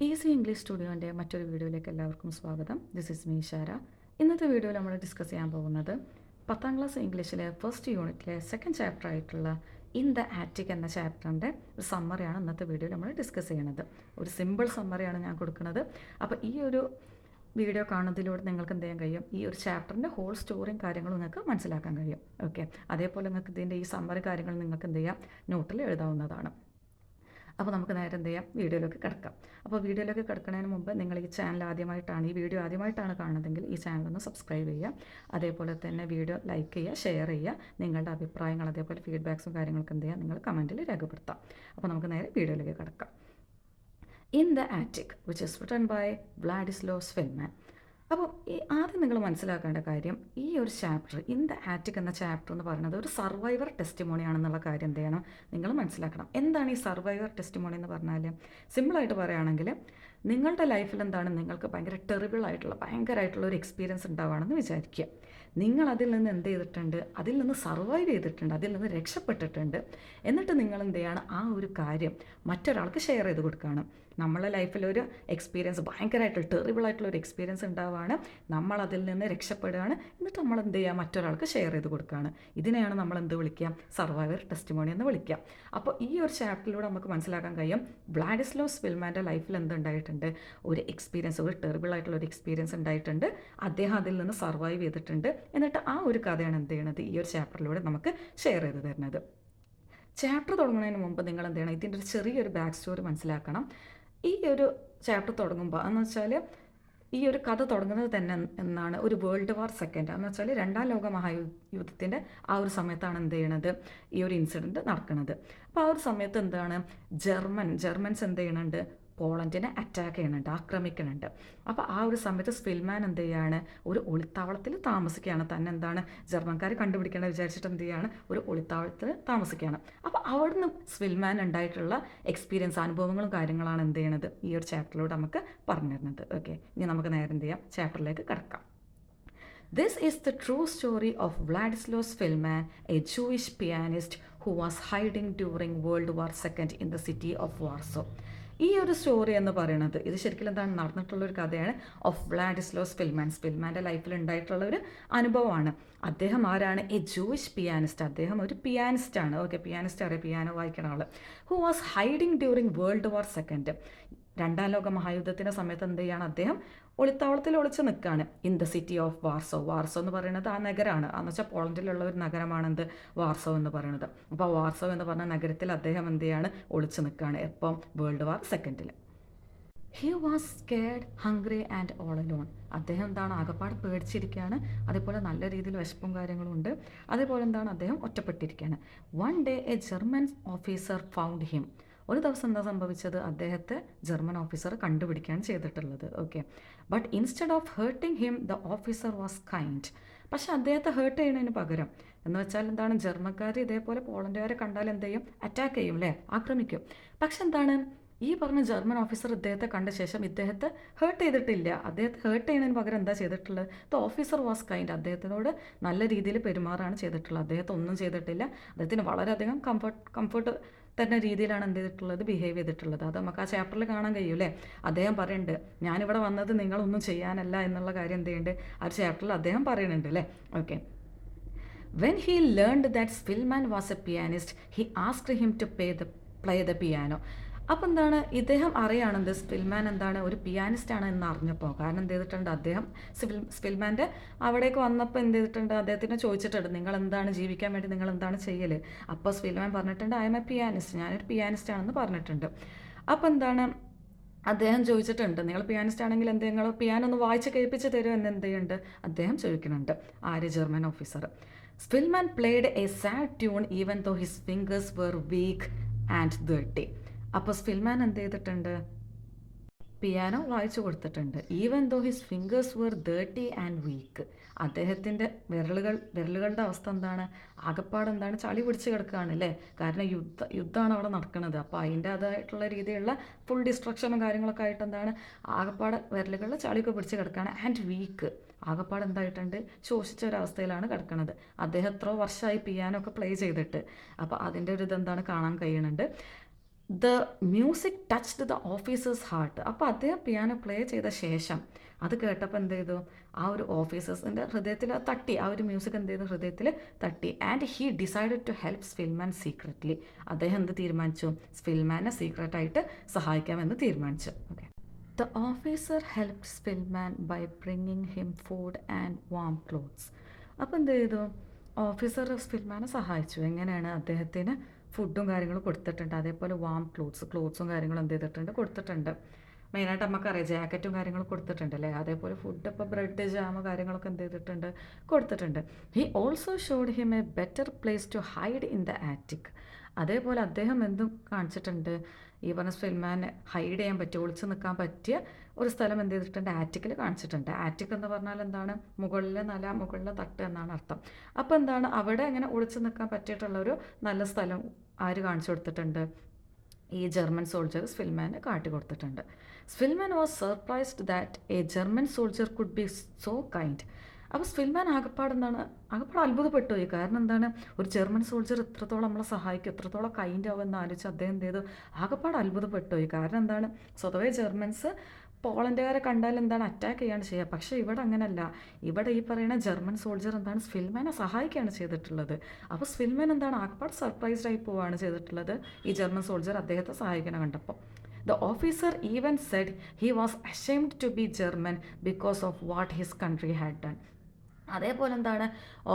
Easy English സ്റ്റുഡിയോൻ്റെ മറ്റൊരു വീഡിയോയിലേക്ക് എല്ലാവർക്കും സ്വാഗതം. This is me ഷാര. ഇന്നത്തെ വീഡിയോയിൽ നമ്മൾ ഡിസ്കസ് ചെയ്യാൻ പോകുന്നത് 10ാം ക്ലാസ് ഇംഗ്ലീഷിലെ ഫസ്റ്റ് യൂണിറ്റിലെ സെക്കൻഡ് ചാപ്റ്റർ ആയിട്ടുള്ള ഇൻ ദ ആറ്റിക് എന്ന ചാപ്റ്ററിൻ്റെ ഒരു സമ്മറിയാണ് ഇന്നത്തെ വീഡിയോയിൽ നമ്മൾ ഡിസ്കസ് ചെയ്യുന്നത്. ഒരു സിമ്പിൾ സമ്മറിയാണ് ഞാൻ കൊടുക്കുന്നത്. അപ്പോൾ ഈ ഒരു വീഡിയോ കാണുന്നതിലൂടെ നിങ്ങൾക്ക് എന്ത് ചെയ്യാൻ കഴിയും, ഈ ഒരു ചാപ്റ്ററിൻ്റെ ഹോൾ സ്റ്റോറിയും കാര്യങ്ങളും നിങ്ങൾക്ക് മനസ്സിലാക്കാൻ കഴിയും. ഓക്കെ, അതേപോലെ നിങ്ങൾക്ക് ഇതിൻ്റെ ഈ സമ്മറി കാര്യങ്ങൾ നിങ്ങൾക്ക് എന്ത് ചെയ്യാം, നോട്ടിൽ എഴുതാവുന്നതാണ്. അപ്പോൾ നമുക്ക് നേരെ എന്ത് ചെയ്യാം, വീഡിയോയിലേക്ക് കിടക്കാം. അപ്പോൾ വീഡിയോയിലേക്ക് കിടക്കുന്നതിന് മുമ്പ് നിങ്ങൾ ഈ ചാനൽ ആദ്യമായിട്ടാണ്, ഈ വീഡിയോ ആദ്യമായിട്ടാണ് കാണുന്നതെങ്കിൽ ഈ ചാനലൊന്ന് സബ്സ്ക്രൈബ് ചെയ്യുക. അതേപോലെ തന്നെ വീഡിയോ ലൈക്ക് ചെയ്യുക, ഷെയർ ചെയ്യുക. നിങ്ങളുടെ അഭിപ്രായങ്ങൾ അതേപോലെ ഫീഡ്ബാക്സും കാര്യങ്ങളൊക്കെ എന്ത് ചെയ്യുക, നിങ്ങൾ കമൻറ്റിൽ രേഖപ്പെടുത്താം. അപ്പോൾ നമുക്ക് നേരെ വീഡിയോയിലേക്ക് കിടക്കാം. In the attic which is written by Wladyslaw Szpilman. അപ്പോൾ ഈ ആദ്യം നിങ്ങൾ മനസ്സിലാക്കേണ്ട കാര്യം, ഈ ഒരു ചാപ്റ്റർ ഇൻ ദ ആറ്റിക് എന്ന ചാപ്റ്റർ എന്ന് പറയുന്നത് ഒരു സർവൈവർ ടെസ്റ്റിമോണി ആണെന്നുള്ള കാര്യം എന്ത് ചെയ്യണം, നിങ്ങൾ മനസ്സിലാക്കണം. എന്താണ് ഈ സർവൈവർ ടെസ്റ്റിമോണി എന്ന് പറഞ്ഞാൽ, സിമ്പിളായിട്ട് പറയുകയാണെങ്കിൽ നിങ്ങളുടെ ലൈഫിൽ എന്താണ്, നിങ്ങൾക്ക് ഭയങ്കരമായിട്ടുള്ള ഒരു എക്സ്പീരിയൻസ് ഉണ്ടാവുകയാണെന്ന് വിചാരിക്കുക. നിങ്ങൾ അതിൽ നിന്ന് എന്ത് ചെയ്തിട്ടുണ്ട്, അതിൽ നിന്ന് സർവൈവ് ചെയ്തിട്ടുണ്ട്, അതിൽ നിന്ന് രക്ഷപ്പെട്ടിട്ടുണ്ട്. എന്നിട്ട് നിങ്ങൾ എന്ത് ചെയ്യാണ്, ആ ഒരു കാര്യം മറ്റൊരാൾക്ക് ഷെയർ ചെയ്ത് കൊടുക്കുകയാണ്. നമ്മളെ ലൈഫിലൊരു എക്സ്പീരിയൻസ്, ടെറിബിളായിട്ടുള്ള ഒരു എക്സ്പീരിയൻസ് ഉണ്ടാവുകയാണ്, നമ്മൾ അതിൽ നിന്ന് രക്ഷപ്പെടുകയാണ്, എന്നിട്ട് നമ്മൾ എന്ത് ചെയ്യുക, മറ്റൊരാൾക്ക് ഷെയർ ചെയ്ത് കൊടുക്കുകയാണ്. ഇതിനെയാണ് നമ്മൾ എന്ത് വിളിക്കുക, സർവൈവർ ടെസ്റ്റിമോണി എന്ന് വിളിക്കുക. അപ്പോൾ ഈ ഒരു ചാപ്റ്ററിലൂടെ നമുക്ക് മനസ്സിലാക്കാൻ കഴിയും, വ്ളാഡിസ്ലോ സ്വിൽമാൻ്റെ ലൈഫിൽ എന്തുണ്ടായിട്ടുണ്ട്, ഒരു എക്സ്പീരിയൻസ്, ഒരു ടെറിബിളായിട്ടുള്ള ഒരു എക്സ്പീരിയൻസ് ഉണ്ടായിട്ടുണ്ട്. അദ്ദേഹം അതിൽ നിന്ന് സർവൈവ് ചെയ്തിട്ടുണ്ട്. എന്നിട്ട് ആ ഒരു കഥയാണ് എന്ത് ചെയ്യണത്, ഈ ഒരു ചാപ്റ്ററിലൂടെ നമുക്ക് ഷെയർ ചെയ്ത് തരുന്നത്. ചാപ്റ്റർ തുടങ്ങുന്നതിന് മുമ്പ് നിങ്ങൾ എന്ത് ചെയ്യണം, ഇതിൻ്റെ ഒരു ചെറിയൊരു ബാക്ക് സ്റ്റോറി മനസ്സിലാക്കണം. ഈ ഒരു ചാപ്റ്റർ തുടങ്ങുമ്പോൾ എന്ന് വെച്ചാൽ, ഈ ഒരു കഥ തുടങ്ങുന്നത് തന്നെ എന്നാണ്, ഒരു വേൾഡ് വാർ സെക്കൻഡ് എന്ന് വെച്ചാൽ 2ാം ലോക മഹായുദ്ധത്തിൻ്റെ ആ ഒരു സമയത്താണ് എന്ത് ചെയ്യണത്, ഈ ഒരു ഇൻസിഡൻറ്റ് നടക്കുന്നത്. അപ്പോൾ ആ ഒരു സമയത്ത് എന്താണ്, ജർമ്മൻസ് എന്ത് ചെയ്യണുണ്ട്, പോളണ്ടിനെ അറ്റാക്ക് ചെയ്യുന്നുണ്ട്, ആക്രമിക്കുന്നുണ്ട്. അപ്പോൾ ആ ഒരു സമയത്ത് സ്വിൽമാൻ എന്ത് ചെയ്യാണ്, ഒരു ഒളിത്താവളത്തിൽ താമസിക്കുകയാണ്. തന്നെ എന്താണ് ജർമ്മൻകാർ കണ്ടുപിടിക്കേണ്ടത് വിചാരിച്ചിട്ട് എന്ത് ചെയ്യാണ്, ഒരു ഒളിത്താവളത്തിൽ താമസിക്കുകയാണ്. അപ്പോൾ അവിടുന്ന് സ്വിൽമാൻ ഉണ്ടായിട്ടുള്ള എക്സ്പീരിയൻസ്, അനുഭവങ്ങളും കാര്യങ്ങളാണ് എന്ത് ചെയ്യണത്, ഈ ഒരു ചാപ്റ്ററിലൂടെ നമുക്ക് പറഞ്ഞു തരുന്നത്. ഓക്കെ, ഇനി നമുക്ക് നേരെ എന്ത് ചെയ്യാം, ചാപ്റ്ററിലേക്ക് കിടക്കാം. This is the true story of Władysław Szpilman, a Jewish pianist who was hiding during World War II in the city of Warsaw. ഈ ഒരു സ്റ്റോറി എന്ന് പറയുന്നത്, ഇത് ശരിക്കും എന്താണ് നടന്നിട്ടുള്ളൊരു കഥയാണ്. ഓഫ് വ്ളാഡിസ്ലോ സ്പിൽമാൻ്റെ ലൈഫിൽ ഉണ്ടായിട്ടുള്ള ഒരു അനുഭവമാണ്. അദ്ദേഹം ആരാണ്, എ ജൂയിഷ് പിയാനിസ്റ്റ്. അദ്ദേഹം ഒരു പിയാനിസ്റ്റാണ്. ഓക്കെ, പിയാനിസ്റ്റ് അറിയാം, പിയാനോ വായിക്കുന്ന ആൾ. Who was hiding during world war second. 2ാം ലോക മഹായുദ്ധത്തിൻ്റെ സമയത്ത് എന്ത് ചെയ്യാണ്, അദ്ദേഹം ഒളിത്താവളത്തിൽ ഒളിച്ച് നിൽക്കുകയാണ്. In the city of Warsaw എന്ന് പറയുന്നത് ആ നഗരമാണ്. എന്ന് വെച്ചാൽ പോളണ്ടിലുള്ള ഒരു നഗരമാണ് എന്ത്, വാർസോ എന്ന് പറയുന്നത്. അപ്പോൾ വാർസോ എന്ന് പറഞ്ഞ നഗരത്തിൽ അദ്ദേഹം എന്ത് ചെയ്യാണ്, ഒളിച്ച് നിൽക്കുകയാണ്. എപ്പം, വേൾഡ് വാർ സെക്കൻഡിൽ. He was scared, hungry and all alone. അദ്ദേഹം എന്താണ്, ആകപ്പാട് പേടിച്ചിരിക്കുകയാണ്. അതേപോലെ നല്ല രീതിയിൽ വിശപ്പും കാര്യങ്ങളും ഉണ്ട്. അതേപോലെ എന്താണ്, അദ്ദേഹം ഒറ്റപ്പെട്ടിരിക്കുകയാണ്. One day a German officer found him. ഒരു ദിവസം എന്താ സംഭവിച്ചത്, അദ്ദേഹത്തെ ജർമ്മൻ ഓഫീസർ കണ്ടുപിടിക്കുകയാണ് ചെയ്തിട്ടുള്ളത്. Okay, but instead of hurting him the officer was kind. പക്ഷെ അദ്ദേഹത്തെ ഹേർട്ട് ചെയ്യുന്നതിന് പകരം എന്ന് വെച്ചാൽ എന്താണ്, ജർമ്മൻകാർ ഇതേപോലെ പോളണ്ടുകാരെ കണ്ടാൽ എന്ത് ചെയ്യും, അറ്റാക്ക് ചെയ്യും അല്ലേ, ആക്രമിക്കും. പക്ഷെ എന്താണ്, ഈ പറഞ്ഞ ജർമ്മൻ ഓഫീസർ ഇദ്ദേഹത്തെ കണ്ട ശേഷം ഇദ്ദേഹത്തെ ഹേർട്ട് ചെയ്തിട്ടില്ല. അദ്ദേഹത്തെ ഹേർട്ട് ചെയ്യുന്നതിന് പകരം എന്താ ചെയ്തിട്ടുള്ളത്, ദ ഓഫീസർ വാസ് കൈൻഡ്. അദ്ദേഹത്തിനോട് നല്ല രീതിയിൽ പെരുമാറാണ് ചെയ്തിട്ടുള്ളത്. അദ്ദേഹത്തെ ഒന്നും ചെയ്തിട്ടില്ല. അദ്ദേഹത്തിന് വളരെയധികം കംഫർട്ട് തന്നെ രീതിയിലാണ് എന്ത് ചെയ്തിട്ടുള്ളത്, ബിഹേവ് ചെയ്തിട്ടുള്ളത്. അത് നമുക്ക് ആ ചാപ്റ്ററിൽ കാണാൻ കഴിയൂലേ. അദ്ദേഹം പറയുന്നുണ്ട്, ഞാനിവിടെ വന്നത് നിങ്ങളൊന്നും ചെയ്യാനല്ല എന്നുള്ള കാര്യം എന്ത് ചെയ്യുന്നുണ്ട്, ആ ചാപ്റ്ററിൽ അദ്ദേഹം പറയുന്നുണ്ട് അല്ലേ. Okay, when he learned that Spilman was a pianist, he asked him to play the piano. അപ്പോൾ എന്താണ്, ഇദ്ദേഹം അറിയാണെന്ത്, സ്പിൽമാൻ എന്താണ്, ഒരു പിയാനിസ്റ്റാണ് എന്ന് അറിഞ്ഞപ്പോൾ. കാരണം എന്ത് ചെയ്തിട്ടുണ്ട്, അദ്ദേഹം സ്പിൽമാൻ്റെ അവിടേക്ക് വന്നപ്പോൾ എന്ത് ചെയ്തിട്ടുണ്ട്, അദ്ദേഹത്തിനെ ചോദിച്ചിട്ടുണ്ട്, നിങ്ങൾ എന്താണ് ജീവിക്കാൻ വേണ്ടി നിങ്ങൾ എന്താണ് ചെയ്യൽ. അപ്പോൾ സ്പിൽമാൻ പറഞ്ഞിട്ടുണ്ട്, ഐ എം എ പിയാനിസ്റ്റ്, ഞാനൊരു പിയാനിസ്റ്റാണെന്ന് പറഞ്ഞിട്ടുണ്ട്. അപ്പോൾ എന്താണ്, അദ്ദേഹം ചോദിച്ചിട്ടുണ്ട്, നിങ്ങൾ പിയാനിസ്റ്റ് ആണെങ്കിൽ എന്ത്, നിങ്ങൾ പിയാനോ ഒന്ന് വായിച്ച് കേൾപ്പിച്ച് തരുമോ എന്ന് എന്ത് ചെയ്യുന്നുണ്ട്, അദ്ദേഹം ചോദിക്കുന്നുണ്ട്. ആര്, German officer. Szpilman played a sad tune even though his fingers were weak and dirty. അപ്പോൾ സ്പിൽമാൻ എന്ത് ചെയ്തിട്ടുണ്ട്, പിയാനോ വായിച്ചു കൊടുത്തിട്ടുണ്ട്. Even though his fingers were dirty and weak. അദ്ദേഹത്തിൻ്റെ വിരലുകളുടെ അവസ്ഥ എന്താണ്, ആകപ്പാട് എന്താണ്, ചളി പിടിച്ച് കിടക്കുകയാണ് അല്ലേ. കാരണം യുദ്ധമാണ് അവിടെ നടക്കുന്നത്. അപ്പോൾ അതിൻ്റെ അതായിട്ടുള്ള രീതിയിലുള്ള ഫുൾ ഡിസ്ട്രക്ഷനും കാര്യങ്ങളൊക്കെ ആയിട്ട് എന്താണ്, ആകപ്പാട് വിരലുകളിൽ ചളിയൊക്കെ പിടിച്ച് കിടക്കുകയാണ്. ആൻഡ് വീക്ക്, ആകപ്പാട് എന്തായിട്ടുണ്ട്, ശോഷിച്ച ഒരവസ്ഥയിലാണ് കിടക്കുന്നത്. അദ്ദേഹം എത്രയോ വർഷമായി പിയാനോ ഒക്കെ പ്ലേ ചെയ്തിട്ട്. അപ്പോൾ അതിൻ്റെ ഒരു ഇതെന്താണ് കാണാൻ കഴിയുന്നുണ്ട്. The music touched the officers heart. അപ്പോൾ അദ്ദേഹം പിയാനോ പ്ലേ ചെയ്ത ശേഷം അത് കേട്ടപ്പോൾ എന്ത് ചെയ്തു, ആ ഒരു ഓഫീസേഴ്സിൻ്റെ ഹൃദയത്തിൽ തട്ടി, ആ ഒരു മ്യൂസിക് എന്ത് ചെയ്തു, ഹൃദയത്തിൽ തട്ടി. And he decided to help Szpilman secretly. അദ്ദേഹം എന്ത് തീരുമാനിച്ചു, സ്വിൽമാനെ സീക്രട്ടായിട്ട് സഹായിക്കാമെന്ന് തീരുമാനിച്ചു. Okay. The officer help Szpilman by bringing him food and warm clothes. അപ്പോൾ എന്ത് ചെയ്തു, ഓഫീസർ സ്വിൽമാനെ സഹായിച്ചു. എങ്ങനെയാണ്, അദ്ദേഹത്തിന് ഫുഡും കാര്യങ്ങളും കൊടുത്തിട്ടുണ്ട്, അതേപോലെ വാം ക്ലോത്ത്സും കാര്യങ്ങളും എന്ത് ചെയ്തിട്ടുണ്ട്, കൊടുത്തിട്ടുണ്ട്. മെയിനായിട്ട് നമുക്കറിയാം ജാക്കറ്റും കാര്യങ്ങളും കൊടുത്തിട്ടുണ്ട് അല്ലേ. അതേപോലെ ഫുഡ് ഇപ്പോൾ ബ്രെഡ് ജാം കാര്യങ്ങളൊക്കെ എന്ത് ചെയ്തിട്ടുണ്ട്, കൊടുത്തിട്ടുണ്ട്. He also showed him a better place to hide in the attic. അതേപോലെ അദ്ദേഹം എന്തും കാണിച്ചിട്ടുണ്ട്, ഈ പറഞ്ഞ സ്വിൽമാൻ ഹൈഡ് ചെയ്യാൻ പറ്റിയ, ഒളിച്ചു നിൽക്കാൻ പറ്റിയ ഒരു സ്ഥലം എന്ത് ചെയ്തിട്ടുണ്ട്, ആറ്റിക്കിൽ കാണിച്ചിട്ടുണ്ട്. ആറ്റിക് എന്ന് പറഞ്ഞാൽ എന്താണ്, മുകളിലെ നില, മുകളിലെ തട്ട് എന്നാണ് അർത്ഥം. അപ്പോൾ എന്താണ്, അവിടെ അങ്ങനെ ഒളിച്ചു നിൽക്കാൻ പറ്റിയിട്ടുള്ളൊരു നല്ല സ്ഥലം ആര് കാണിച്ചു കൊടുത്തിട്ടുണ്ട്, ഈ ജർമ്മൻ സോൾജർ സ്വിൽമാന് കാട്ടിക്കൊടുത്തിട്ടുണ്ട്. Szpilman was surprised that a German soldier could be so kind. അപ്പോൾ സ്വിൽമാൻ ആകപ്പാട് അത്ഭുതപ്പെട്ടു പോയി. കാരണം എന്താണ്, ഒരു ജർമ്മൻ സോൾജർ എത്രത്തോളം നമ്മളെ സഹായിക്കും, എത്രത്തോളം കൈൻഡ് ആവുമെന്ന് ആലോചിച്ച് അദ്ദേഹം എന്ത് ചെയ്തു, ആകപ്പാട് അത്ഭുതപ്പെട്ടു പോയി. കാരണം എന്താണ്, സ്വതവേ ജർമ്മൻസ് പോളണ്ടുകാരെ കണ്ടാൽ എന്താണ്, അറ്റാക്ക് ചെയ്യാണ് ചെയ്യുക. പക്ഷേ ഇവിടെ അങ്ങനെയല്ല. ഇവിടെ ഈ പറയുന്ന ജർമ്മൻ സോൾജർ എന്താണ്, സ്വിൽമാനെ സഹായിക്കുകയാണ് ചെയ്തിട്ടുള്ളത്. അപ്പോൾ സ്വിൽമാൻ എന്താണ്, ആകപ്പാട് സർപ്രൈസ്ഡ് ആയി പോവുകയാണ് ചെയ്തിട്ടുള്ളത് ഈ ജർമ്മൻ സോൾജർ അദ്ദേഹത്തെ സഹായിക്കണം കണ്ടപ്പോൾ. The officer even said he was ashamed to be German because of what his country had done. അതേപോലെ എന്താണ്,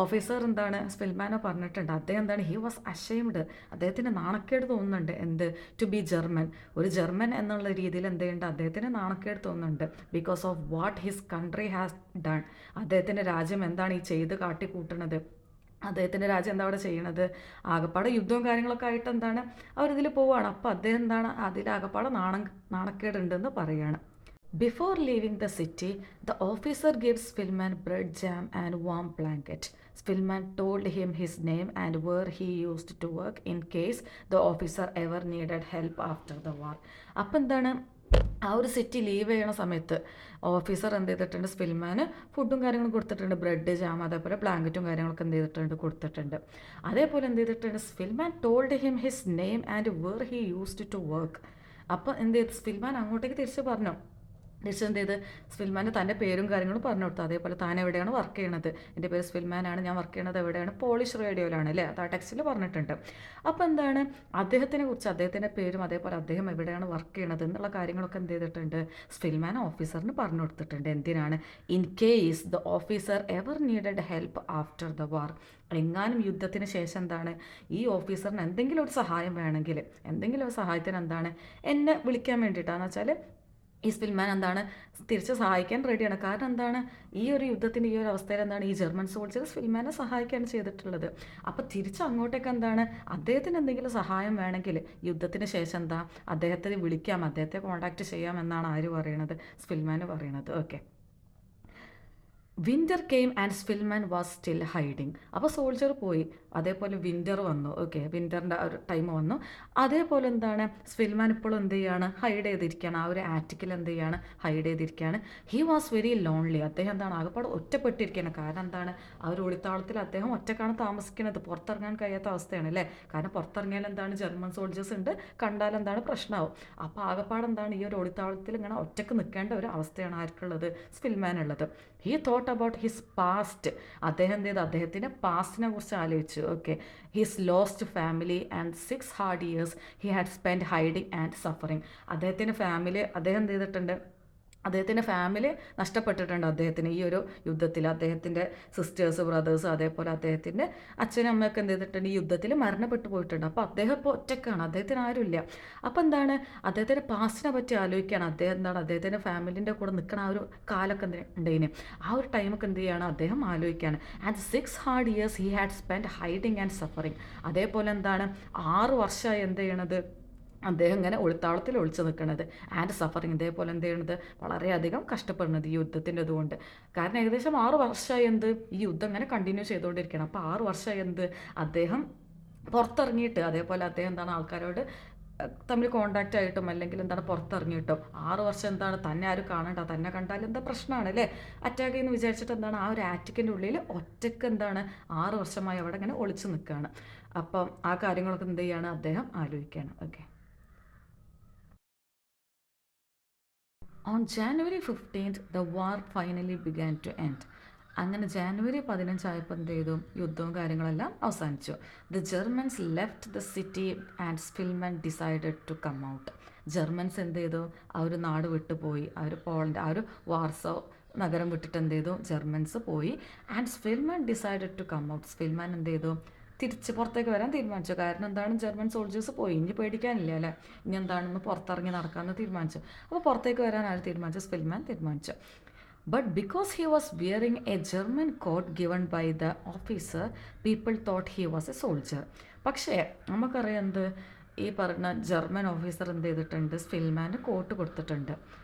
ഓഫീസർ എന്താണ് സ്വിൽമാനോ പറഞ്ഞിട്ടുണ്ട്, അദ്ദേഹം എന്താണ്, ഹി വാസ് അഷെയിംഡ്, അദ്ദേഹത്തിന് നാണക്കേട് തോന്നുന്നുണ്ട്. എന്ത്, ടു ബി ജർമ്മൻ, ഒരു ജർമ്മൻ എന്നുള്ള രീതിയിൽ എന്ത് ചെയ്യുന്നുണ്ട്, അദ്ദേഹത്തിന് നാണക്കേട് തോന്നുന്നുണ്ട്. Because of what his country has done, അദ്ദേഹത്തിൻ്റെ രാജ്യം എന്താണ് ഈ ചെയ്ത് കാട്ടിക്കൂട്ടുന്നത്, അദ്ദേഹത്തിൻ്റെ രാജ്യം എന്താ അവിടെ ചെയ്യണത്, ആകപ്പാടെ യുദ്ധവും കാര്യങ്ങളൊക്കെ ആയിട്ട് എന്താണ് അവരിതിൽ പോവുകയാണ്. അപ്പോൾ അദ്ദേഹം എന്താണ്, അതിലാകപ്പാടെ നാണക്കേടുണ്ടെന്ന് പറയുകയാണ്. Before leaving the city, the officer gives Spillman bread jam and warm blanket. Spillman told him his name and where he used to work in case the officer ever needed help after the war. അപ്പം എന്താണ്, ആ ഒരു city leave ചെയ്യണ സമയത്ത് officer എന്ത് ചെയ്തിട്ടുണ്ട്, സ്പിൽമാന് ഫുഡും കാര്യങ്ങളും കൊടുത്തിട്ടുണ്ട്, ബ്രെഡ് ജാം അതേപോലെ ബ്ലാങ്കറ്റും കാര്യങ്ങളൊക്കെ എന്ത് ചെയ്തിട്ടുണ്ട്, കൊടുത്തിട്ടുണ്ട്. അതേപോലെ എന്ത് ചെയ്തിട്ടുണ്ട്, Szpilman told him his name and where he used to work. അപ്പോൾ എന്ത് ചെയ്തു, സ്പിൽമാൻ അങ്ങോട്ടേക്ക് തിരിച്ച് പറഞ്ഞു, എന്ത് ചെയ്ത്, സ്വിൽമാന് തൻ്റെ പേരും കാര്യങ്ങളും പറഞ്ഞു കൊടുത്തു. അതേപോലെ താൻ എവിടെയാണ് വർക്ക് ചെയ്യണത്, എൻ്റെ പേര് സ്വിൽമാനാണ്, ഞാൻ വർക്ക് ചെയ്യണത് എവിടെയാണ്, പോളിഷ് റേഡിയോയിലാണ് അല്ലേ, അത് ആ ടെക്സ്റ്റിൽ പറഞ്ഞിട്ടുണ്ട്. അപ്പോൾ എന്താണ്, അദ്ദേഹത്തിനെ കുറിച്ച്, അദ്ദേഹത്തിൻ്റെ പേരും അതേപോലെ അദ്ദേഹം എവിടെയാണ് വർക്ക് ചെയ്യണത് എന്നുള്ള കാര്യങ്ങളൊക്കെ എന്ത് ചെയ്തിട്ടുണ്ട്, സ്വിൽമാൻ ഓഫീസറിന് പറഞ്ഞു കൊടുത്തിട്ടുണ്ട്. എന്തിനാണ്, in case the officer ever needed help after the war, എങ്ങാനും യുദ്ധത്തിന് ശേഷം എന്താണ്, ഈ ഓഫീസറിന് എന്തെങ്കിലും ഒരു സഹായം വേണമെങ്കിൽ, എന്തെങ്കിലും ഒരു സഹായത്തിന് എന്താണ് എന്നെ വിളിക്കാൻ വേണ്ടിയിട്ടാണെന്ന് വെച്ചാൽ ഈ സ്പിൽമാൻ എന്താണ് തിരിച്ച് സഹായിക്കാൻ റെഡിയാണ്. കാരണം എന്താണ്, ഈ ഒരു യുദ്ധത്തിൻ്റെ ഈ ഒരു അവസ്ഥയിൽ എന്താണ്, ഈ ജർമ്മൻ സോൾജർ സ്പിൽമാനെ സഹായിക്കുകയാണ് ചെയ്തിട്ടുള്ളത്. അപ്പോൾ തിരിച്ച് അങ്ങോട്ടേക്ക് എന്താണ്, അദ്ദേഹത്തിന് എന്തെങ്കിലും സഹായം വേണമെങ്കിൽ യുദ്ധത്തിന് ശേഷം എന്താ, അദ്ദേഹത്തെ വിളിക്കാം, അദ്ദേഹത്തെ കോൺടാക്റ്റ് ചെയ്യാം എന്നാണ് ആര് പറയണത്, സ്പിൽമാൻ പറയണത്. Okay. Winter came and Szpilman was still hiding. അപ്പോൾ സോൾജർ പോയി, അതേപോലെ വിൻ്റർ വന്നു. ഓക്കെ, വിൻ്ററിൻ്റെ ഒരു ടൈം വന്നു. അതേപോലെ എന്താണ്, സ്പിൽമാൻ ഇപ്പോഴും എന്ത് ചെയ്യാണ്, ഹൈഡ് ചെയ്തിരിക്കുകയാണ്, ആ ഒരു ആറ്റിക്കിൽ എന്ത് ചെയ്യാണ്, ഹൈഡ് ചെയ്തിരിക്കുകയാണ്. ഹി വാസ് വെരി ലോൺലി, അദ്ദേഹം എന്താണ് ആകപ്പാട് ഒറ്റപ്പെട്ടിരിക്കുകയാണ്. കാരണം എന്താണ്, ആ ഒരു ഒളിത്താവളത്തിൽ അദ്ദേഹം ഒറ്റക്കാണ് താമസിക്കുന്നത്, പുറത്തിറങ്ങാൻ കഴിയാത്ത അവസ്ഥയാണ് അല്ലേ. കാരണം പുറത്തിറങ്ങിയാൽ എന്താണ്, ജർമ്മൻ സോൾജേഴ്സ് ഉണ്ട്, കണ്ടാൽ എന്താണ് പ്രശ്നമാവും. അപ്പോൾ ആകപ്പാട് എന്താണ്, ഈ ഒരു ഒളിത്താവളത്തിൽ ഇങ്ങനെ ഒറ്റക്ക് നിൽക്കേണ്ട ഒരു അവസ്ഥയാണ് ആർക്കുള്ളത്, സ്പിൽമാനുള്ളത്. He thought about his past, അദ്ദേഹം എന്ത് ചെയ്തു, അദ്ദേഹത്തിൻ്റെ പാസ്റ്റിനെ കുറിച്ച് ആലോചിച്ചു. Okay, his lost family and 6 hard years he had spend hiding and suffering. അദ്ദേഹത്തിൻ്റെ ഫാമിലി, അദ്ദേഹം എന്ത് ചെയ്തിട്ടുണ്ട്, അദ്ദേഹത്തിൻ്റെ ഫാമിലി നഷ്ടപ്പെട്ടിട്ടുണ്ട് അദ്ദേഹത്തിന് ഈ ഒരു യുദ്ധത്തിൽ. അദ്ദേഹത്തിൻ്റെ സിസ്റ്റേഴ്സ്, ബ്രദേഴ്സ്, അതേപോലെ അദ്ദേഹത്തിൻ്റെ അച്ഛനും അമ്മയൊക്കെ എന്ത് ചെയ്തിട്ടുണ്ട്, ഈ യുദ്ധത്തിൽ മരണപ്പെട്ടു പോയിട്ടുണ്ട്. അപ്പോൾ അദ്ദേഹം ഇപ്പോൾ ഒറ്റക്കാണ്, അദ്ദേഹത്തിന് ആരുമില്ല. അപ്പോൾ എന്താണ്, അദ്ദേഹത്തിൻ്റെ പാസ്റ്റിനെ പറ്റി ആലോചിക്കുകയാണ്. അദ്ദേഹം എന്താണ്, അദ്ദേഹത്തിൻ്റെ ഫാമിലിൻ്റെ കൂടെ നിൽക്കണ ആ ഒരു കാലമൊക്കെ ഉണ്ടതിന്, ആ ഒരു ടൈമൊക്കെ എന്ത് ചെയ്യുകയാണ്, അദ്ദേഹം ആലോചിക്കുകയാണ്. And 6 hard years he had spend hiding and suffering. അതേപോലെ എന്താണ്, 6 വർഷമായി എന്ത് ചെയ്യണത്, അദ്ദേഹം ഇങ്ങനെ ഒളിത്താവളത്തിൽ ഒളിച്ചു നിൽക്കുന്നത്. ആൻഡ് സഫറിങ്, ഇതേപോലെ എന്ത് ചെയ്യണത്, വളരെയധികം കഷ്ടപ്പെടുന്നത് ഈ യുദ്ധത്തിൻ്റെ ഇതുകൊണ്ട്. കാരണം ഏകദേശം 6 വർഷമായി എന്ത്, ഈ യുദ്ധം ഇങ്ങനെ കണ്ടിന്യൂ ചെയ്തുകൊണ്ടിരിക്കണം. അപ്പോൾ 6 വർഷമായി എന്ത്, അദ്ദേഹം പുറത്തിറങ്ങിയിട്ട്, അതേപോലെ അദ്ദേഹം എന്താണ് ആൾക്കാരോട് തമ്മിൽ കോണ്ടാക്റ്റ് ആയിട്ടും അല്ലെങ്കിൽ എന്താണ് പുറത്തിറങ്ങിയിട്ടോ 6 വർഷം എന്താണ്, തന്നെ ആരും കാണണ്ട, തന്നെ കണ്ടാൽ എന്താ പ്രശ്നമാണ് അല്ലേ, അറ്റാക്ക് ചെയ്യുന്നു വിചാരിച്ചിട്ട് എന്താണ്, ആ ഒരു ആറ്റിക്കിൻ്റെ ഉള്ളിൽ ഒറ്റയ്ക്ക് എന്താണ് 6 വർഷമായി അവിടെ ഇങ്ങനെ ഒളിച്ചു നിൽക്കുകയാണ്. അപ്പം ആ കാര്യങ്ങളൊക്കെ എന്ത് ചെയ്യാണ്, അദ്ദേഹം ആലോചിക്കുകയാണ്. Okay. On January 15th the war finally began to end. അങ്ങനെ ജാനുവരി 15 ആയപ്പോൾ എന്ത് ചെയ്തു, യുദ്ധവും കാര്യങ്ങളെല്ലാം അവസാനിച്ചു. The Germans left the city and Szpilman decided to come out. Germans എന്ത് ചെയ്തു, ആ ഒരു നാട് വിട്ടു പോയി. ആ ഒരു പോളണ്ട്, ആ ഒരു വാർസോ നഗരം വിട്ടിട്ട് എന്ത് ചെയ്തു, ജർമ്മൻസ് പോയി. And Szpilman decided to come out. Szpilman എന്ത് ചെയ്തു, തിരിച്ച് പുറത്തേക്ക് വരാൻ തീരുമാനിച്ചു. കാരണം എന്താണ്, ജർമ്മൻ സോൾജേഴ്സ് പോയി, ഇനി പേടിക്കാനില്ല അല്ലേ, ഇനി എന്താണെന്ന് പുറത്തിറങ്ങി നടക്കാമെന്ന് തീരുമാനിച്ചു. അപ്പോൾ പുറത്തേക്ക് വരാൻ ആര് തീരുമാനിച്ചു, സ്പിൽമാൻ തീരുമാനിച്ചു. But because he was wearing a German coat given by the officer, people thought he was a soldier. പക്ഷേ നമുക്കറിയാം എന്ത്, ഈ പറഞ്ഞ ജർമ്മൻ ഓഫീസർ എന്ത് ചെയ്തിട്ടുണ്ട്, സ്പിൽമാന് കോട്ട് കൊടുത്തിട്ടുണ്ട്.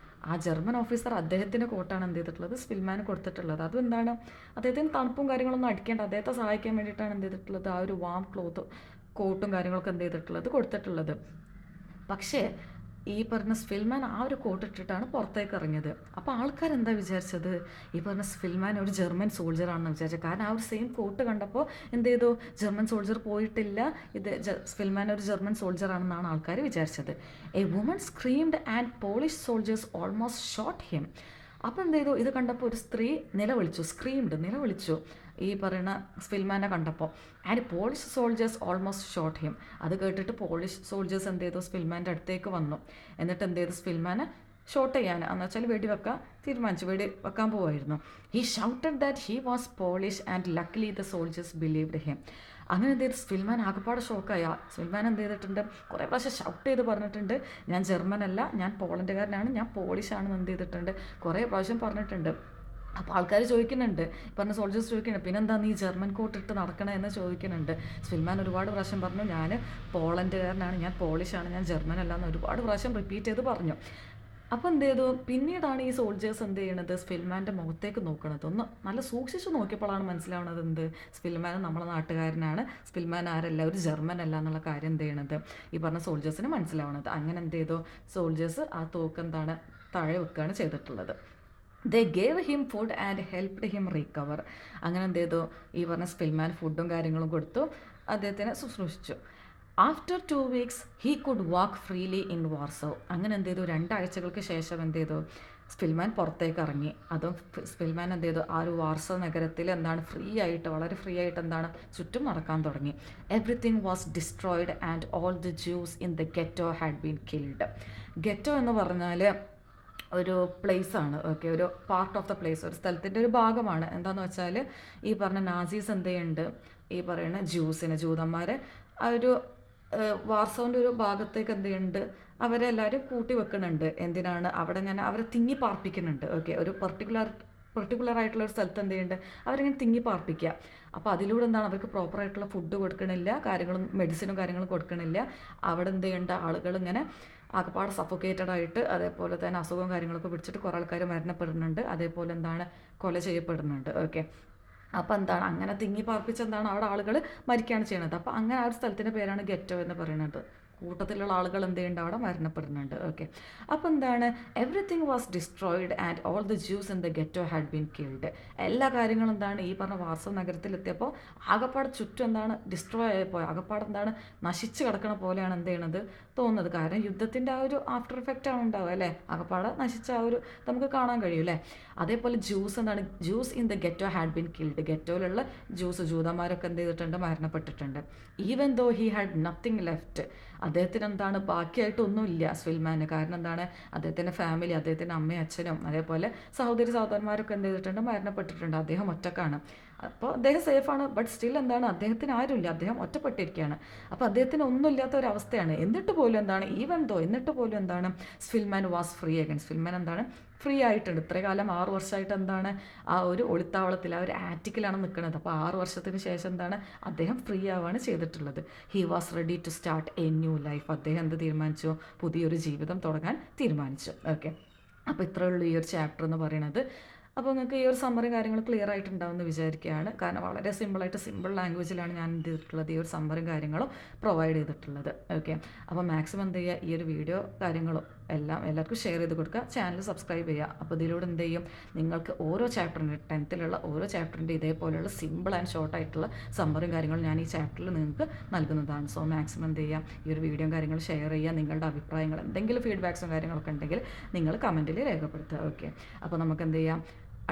ആ ജർമ്മൻ ഓഫീസർ അദ്ദേഹത്തിൻ്റെ കോട്ടാണ് എന്ത് ചെയ്തിട്ടുള്ളത്, സ്പിൽമാന് കൊടുത്തിട്ടുള്ളത്. അതും എന്താണ്, അദ്ദേഹത്തിന് തണുപ്പും കാര്യങ്ങളൊന്നും അടിക്കേണ്ട, അദ്ദേഹത്തെ സഹായിക്കാൻ വേണ്ടിയിട്ടാണ് എന്ത് ചെയ്തിട്ടുള്ളത്, ആ ഒരു വാം ക്ലോത്ത് കോട്ടും കാര്യങ്ങളൊക്കെ എന്ത് ചെയ്തിട്ടുള്ളത്, കൊടുത്തിട്ടുള്ളത്. പക്ഷേ ഈ പറഞ്ഞ സ്പിൽമാൻ ആ ഒരു കോട്ട് ഇട്ടിട്ടാണ് പുറത്തേക്ക് ഇറങ്ങിയത്. അപ്പോൾ ആൾക്കാരെന്താ വിചാരിച്ചത്, ഈ പറഞ്ഞ സ്പിൽമാൻ ഒരു ജർമ്മൻ സോൾജറാണെന്ന് വിചാരിച്ചത്. കാരണം ആ ഒരു സെയിം കോട്ട് കണ്ടപ്പോൾ എന്ത് ചെയ്തു, ജർമ്മൻ സോൾജർ പോയിട്ടില്ല, ഇത് സ്പിൽമാൻ ഒരു ജർമ്മൻ സോൾജറാണെന്നാണ് ആൾക്കാർ വിചാരിച്ചത്. A woman screamed and polish soldiers almost shot him. അപ്പോൾ എന്ത് ചെയ്തു, ഇത് കണ്ടപ്പോൾ ഒരു സ്ത്രീ നിലവിളിച്ചു, സ്ക്രീംഡ് നിലവിളിച്ചു ഈ പറയുന്ന സ്പിൽമാനെ കണ്ടപ്പോൾ. And polish soldiers almost shot him. അത് കേട്ടിട്ട് പോളിഷ് സോൾജേഴ്സ് എന്ത് ചെയ്തു, സ്പിൽമാൻ്റെ അടുത്തേക്ക് വന്നു. എന്നിട്ട് എന്ത് ചെയ്തു, സ്പിൽമാനെ ഷോട്ട് ചെയ്യാൻ, എന്ന് വെച്ചാൽ വെടിവെക്കാൻ തീരുമാനിച്ചു, വെക്കാൻ പോവായിരുന്നു. He shouted that he was polish and luckily the soldiers believed him. അങ്ങനെ എന്ത് ചെയ്തു, സ്പിൽമാൻ ആകെപ്പാട് ഷോക്കായി. സ്പിൽമാൻ എന്ത് ചെയ്തിട്ടുണ്ട്, കുറേ പ്രാവശ്യം ഷൗട്ട് ചെയ്ത് പറഞ്ഞിട്ടുണ്ട്, ഞാൻ ജർമ്മനല്ല, ഞാൻ പോളണ്ടുകാരനാണ്, ഞാൻ പോളിഷാണെന്ന് എന്ത് ചെയ്തിട്ടുണ്ട്, കുറേ പ്രാവശ്യം പറഞ്ഞിട്ടുണ്ട്. അപ്പോൾ ആൾക്കാർ ചോദിക്കുന്നുണ്ട്, പറഞ്ഞ സോൾജേഴ്സ് ചോദിക്കുന്നുണ്ട്, പിന്നെന്താ നീ ജർമ്മൻ കോട്ട് ഇട്ട് നടക്കണേ എന്ന് ചോദിക്കുന്നുണ്ട്. സ്പിൽമാൻ ഒരുപാട് പ്രാവശ്യം പറഞ്ഞു, ഞാൻ പോളണ്ടുകാരനാണ്, ഞാൻ പോളിഷാണ്, ഞാൻ ജർമ്മനല്ല എന്ന് ഒരുപാട് പ്രാവശ്യം റിപ്പീറ്റ് ചെയ്ത് പറഞ്ഞു. അപ്പോൾ എന്ത് ചെയ്തു, പിന്നീടാണ് ഈ സോൾജേഴ്സ് എന്ത് ചെയ്യണത്, സ്പിൽമാൻ്റെ മുഖത്തേക്ക് നോക്കണത്. ഒന്ന് നല്ല സൂക്ഷിച്ച് നോക്കിയപ്പോഴാണ് മനസ്സിലാവുന്നത് എന്ത്, സ്പിൽമാൻ നമ്മളെ നാട്ടുകാരനാണ്, സ്പിൽമാൻ ആരല്ല, ഒരു ജർമ്മൻ അല്ല എന്നുള്ള കാര്യം എന്ത് ചെയ്യണത്, ഈ പറഞ്ഞ സോൾജേഴ്സിന് മനസ്സിലാവണത്. അങ്ങനെ എന്ത് ചെയ്തു, സോൾജേഴ്സ് ആ തോക്ക് എന്താണ് താഴെ വെക്കുകയാണ് ചെയ്തിട്ടുള്ളത്. They gave him food and helped him recover. അങ്ങനെ എന്ത് ചെയ്തു, ഈ പറഞ്ഞ സ്പിൽമാൻ ഫുഡും കാര്യങ്ങളും കൊടുത്തു, അദ്ദേഹത്തിനെ ശുശ്രൂഷിച്ചു. After 2 weeks he could walk freely in Warsaw. അങ്ങനെ എന്ത് ചെയ്തു, 2 ആഴ്ചകൾക്ക് ശേഷം എന്ത് ചെയ്തു, സ്പിൽമാൻ പുറത്തേക്ക് ഇറങ്ങി. അതും സ്പിൽമാൻ എന്ത് ചെയ്തു, ആ ഒരു വാർസോ നഗരത്തിൽ എന്താണ് ഫ്രീ ആയിട്ട്, വളരെ ഫ്രീ ആയിട്ട് എന്താണ് ചുറ്റും നടക്കാൻ തുടങ്ങി. Everything was destroyed and all the Jews in the ghetto had been killed. Ghetto എന്ന് പറഞ്ഞാൽ ഒരു പ്ലേസാണ്, ഓക്കെ, ഒരു പാർട്ട് ഓഫ് ദ പ്ലേസ്, ഒരു സ്ഥലത്തിൻ്റെ ഒരു ഭാഗമാണ്. എന്താണെന്ന് വെച്ചാൽ ഈ പറഞ്ഞ നാസീസ് എന്ത് ചെയ്യുന്നുണ്ട്, ഈ പറയുന്ന ജൂതന്മാരെ ആ ഒരു വാർസോൻ്റെ ഒരു ഭാഗത്തേക്ക് എന്ത് ചെയ്യുന്നുണ്ട്, അവരെ എല്ലാവരും കൂട്ടി വെക്കുന്നുണ്ട്. എന്തിനാണ്, അവിടെ ഞാൻ അവരെ തിങ്ങി പാർപ്പിക്കുന്നുണ്ട്. ഓക്കെ, ഒരു പെർട്ടിക്കുലർ ആയിട്ടുള്ള ഒരു സ്ഥലത്ത് എന്ത് ചെയ്യുന്നുണ്ട്, അവരിങ്ങനെ തിങ്ങി പാർപ്പിക്കുക. അപ്പോൾ അതിലൂടെ എന്താണ്, അവർക്ക് പ്രോപ്പറായിട്ടുള്ള ഫുഡ് കൊടുക്കണില്ല, മെഡിസിനും കാര്യങ്ങളും കൊടുക്കണില്ല. അവിടെ എന്ത് ചെയ്യേണ്ട ആളുകൾ ഇങ്ങനെ ആകെപ്പാട് സഫോക്കേറ്റഡ് ആയിട്ട്, അതേപോലെ തന്നെ അസുഖവും കാര്യങ്ങളൊക്കെ പിടിച്ചിട്ട് കുറേ ആൾക്കാർ മരണപ്പെടുന്നുണ്ട്, അതേപോലെ എന്താണ് കൊല ചെയ്യപ്പെടുന്നുണ്ട്. ഓക്കെ, അപ്പോൾ എന്താണ്, അങ്ങനെ തിങ്ങി പാർപ്പിച്ച് എന്താണ് അവിടെ ആളുകൾ മരിക്കുകയാണ് ചെയ്യുന്നത്. അപ്പോൾ അങ്ങനെ ആ ഒരു സ്ഥലത്തിൻ്റെ പേരാണ് ഗെറ്റോ എന്ന് പറയുന്നത്. കൂട്ടത്തിലുള്ള ആളുകൾ എന്ത് ചെയ്യുന്നുണ്ട്, അവിടെ മരണപ്പെടുന്നുണ്ട്. ഓക്കെ, അപ്പോൾ എന്താണ്, everything was destroyed and all the Jews in the ghetto had been killed. എല്ലാ കാര്യങ്ങളും എന്താണ്, ഈ പറഞ്ഞ വാർസോ നഗരത്തിലെത്തിയപ്പോൾ ആകപ്പാട് ചുറ്റും എന്താണ് ഡിസ്ട്രോയ് ആയപ്പോൾ, ആകപ്പാട് എന്താണ് നശിച്ച് കിടക്കണ പോലെയാണ് എന്ത് ചെയ്യണത് തോന്നുന്നത്. കാരണം യുദ്ധത്തിൻ്റെ ആ ഒരു ആഫ്റ്റർ എഫക്റ്റ് ആണ് ഉണ്ടാവുക അല്ലേ, ആകപ്പാട് നശിച്ച ആ ഒരു നമുക്ക് കാണാൻ കഴിയും അല്ലേ. അതേപോലെ ജ്യൂസ് എന്താണ്, Jews in the ghetto had been killed. ഗെറ്റോയിലുള്ള ജൂതന്മാരൊക്കെ എന്ത് ചെയ്തിട്ടുണ്ട്, മരണപ്പെട്ടിട്ടുണ്ട്. Even though he had nothing left. അദ്ദേഹത്തിന് എന്താണ് ബാക്കിയായിട്ടൊന്നുമില്ല സ്പിൽമാന്. കാരണം എന്താണ്, അദ്ദേഹത്തിൻ്റെ ഫാമിലി, അദ്ദേഹത്തിൻ്റെ അമ്മയും അച്ഛനും അതേപോലെ സഹോദരന്മാരൊക്കെ എന്ത് ചെയ്തിട്ടുണ്ട്, മരണപ്പെട്ടിട്ടുണ്ട്. അദ്ദേഹം ഒറ്റക്കാണ്. അപ്പോൾ അദ്ദേഹം സേഫാണ്, ബട്ട് സ്റ്റിൽ എന്താണ്, അദ്ദേഹത്തിന് ആരുമില്ല, അദ്ദേഹം ഒറ്റപ്പെട്ടിരിക്കുകയാണ്. അപ്പോൾ അദ്ദേഹത്തിന് ഒന്നുമില്ലാത്ത ഒരു അവസ്ഥയാണ്. എന്നിട്ട് പോലും എന്താണ്, എന്നിട്ട് പോലും എന്താണ്, Spillman was free again. Spillman എന്താണ് ഫ്രീ ആയിട്ടുണ്ട്. ഇത്രയും കാലം 6 വർഷമായിട്ട് എന്താണ് ആ ഒരു ഒളിത്താവളത്തിൽ, ആ ഒരു ആറ്റിക്കിലാണ് നിൽക്കുന്നത്. അപ്പോൾ 6 വർഷത്തിന് ശേഷം എന്താണ്, അദ്ദേഹം ഫ്രീ ആവുകയാണ് ചെയ്തിട്ടുള്ളത്. He was ready to start a new life. അദ്ദേഹം എന്ത് തീരുമാനിച്ചു, പുതിയൊരു ജീവിതം തുടങ്ങാൻ തീരുമാനിച്ചു. ഓക്കെ, അപ്പോൾ ഇത്രയേ ഉള്ളൂ ഈ ഒരു ചാപ്റ്റർ എന്ന് പറയുന്നത്. അപ്പോൾ നിങ്ങൾക്ക് ഈ ഒരു സമ്മറി കാര്യങ്ങൾ ക്ലിയർ ആയിട്ടുണ്ടാവുമെന്ന് വിചാരിക്കുകയാണ്. കാരണം വളരെ സിമ്പിൾ ലാംഗ്വേജിലാണ് ഞാൻ എന്ത് ചെയ്തിട്ടുള്ളത്, ഈ ഒരു സമ്മറിയും കാര്യങ്ങളും പ്രൊവൈഡ് ചെയ്തിട്ടുള്ളത്. ഓക്കെ, അപ്പോൾ മാക്സിമം എന്ത് ചെയ്യുക, ഈ ഒരു വീഡിയോ കാര്യങ്ങളും എല്ലാവർക്കും ഷെയർ ചെയ്ത് കൊടുക്കുക, ചാനൽ സബ്സ്ക്രൈബ് ചെയ്യുക. അപ്പോൾ ഇതിലൂടെ എന്ത് ചെയ്യും, നിങ്ങൾക്ക് ഓരോ ചാപ്റ്ററിൻ്റെ 10th ഓരോ ചാപ്റ്ററിൻ്റെ ഇതേപോലെയുള്ള സിമ്പിൾ ആൻഡ് ഷോർട്ടായിട്ടുള്ള സമ്മറും കാര്യങ്ങളും ഞാൻ ഈ ചാപ്റ്ററിൽ നിങ്ങൾക്ക് നൽകുന്നതാണ്. സോ മാക്സിമം എന്ത് ചെയ്യുക, ഈ ഒരു വീഡിയോയും കാര്യങ്ങളും ഷെയർ ചെയ്യുക. നിങ്ങളുടെ അഭിപ്രായങ്ങൾ എന്തെങ്കിലും ഫീഡ്ബാക്സും കാര്യങ്ങളൊക്കെ ഉണ്ടെങ്കിൽ നിങ്ങൾ കമൻറ്റിൽ രേഖപ്പെടുത്തുക. ഓക്കെ, അപ്പോൾ നമുക്ക് എന്ത് ചെയ്യാം,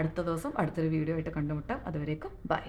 അടുത്ത ദിവസം അടുത്തൊരു വീഡിയോ ആയിട്ട് കണ്ടുമുട്ടാം. അതുവരേക്കും ബൈ.